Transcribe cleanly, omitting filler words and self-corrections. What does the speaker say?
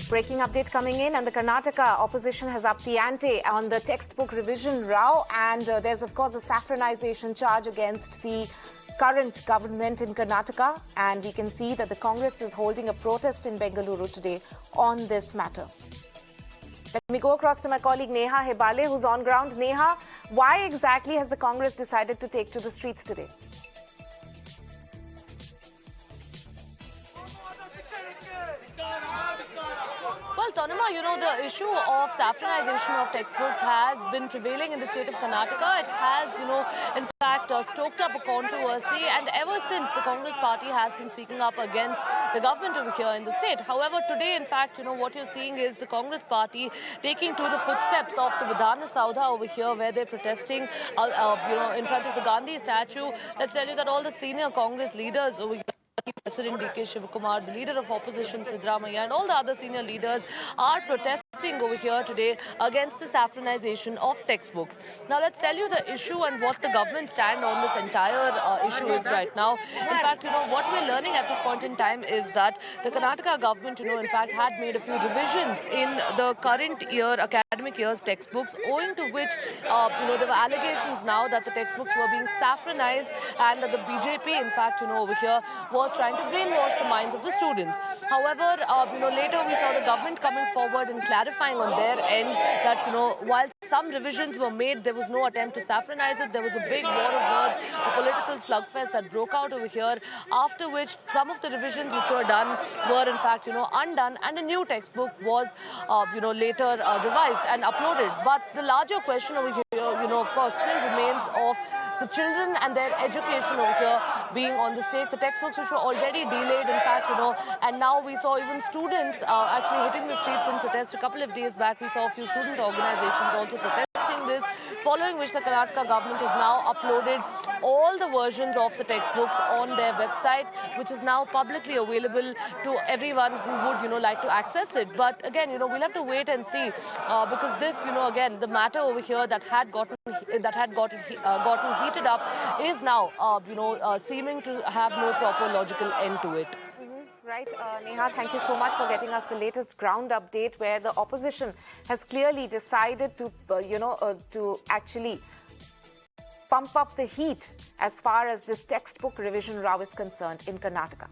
Breaking update coming in, and the Karnataka opposition has upped the ante on the textbook revision row, and there's of course a saffronization charge against the current government in Karnataka, and we can see that the Congress is holding a protest in Bengaluru today on this matter. Let me go across to my colleague Neha Hebale, who's on ground. Neha, why exactly has the Congress decided to take to the streets today? Well, Tanima, the issue of saffronization of textbooks has been prevailing in the state of Karnataka. It has, in fact, stoked up a controversy, and ever since the Congress party has been speaking up against the government over here in the state. However, today, in fact, what you're seeing is the Congress party taking to the footsteps of the Vidhana Soudha over here, where they're protesting, in front of the Gandhi statue. Let's tell you that all the senior Congress leaders over here, President D.K. Shivakumar, the leader of opposition Siddaramaiah, and all the other senior leaders are protesting over here today against the saffronization of textbooks. Now, let's tell you the issue and what the government stand on this entire issue is right now. In fact, what we're learning at this point in time is that the Karnataka government, in fact, had made a few revisions in the current year, academic year's textbooks, owing to which, there were allegations now that the textbooks were being saffronized and that the BJP, in fact, over here was trying to brainwash the minds of the students. However, later we saw the government coming forward and clarifying on their end that, while some revisions were made, there was no attempt to saffronize it. There was a big war of words, a political slugfest that broke out over here, after which some of the revisions which were done were, in fact, undone, and a new textbook was, later revised and uploaded. But the larger question over here, of course, still remains of the children and their education over here being on the stake. The textbooks which were already delayed, in fact, and now we saw even students actually hitting the streets in protest. A couple of days back, we saw a few student organizations also protesting this, following which the Karnataka government has now uploaded all the versions of the textbooks on their website, which is now publicly available to everyone who would, like to access it. But again, we'll have to wait and see, because this, again, the matter over here that had gotten heated up is now, seeming to have no proper logical end to it. Right, Neha, thank you so much for getting us the latest ground update, where the opposition has clearly decided to, to actually pump up the heat as far as this textbook revision row is concerned in Karnataka.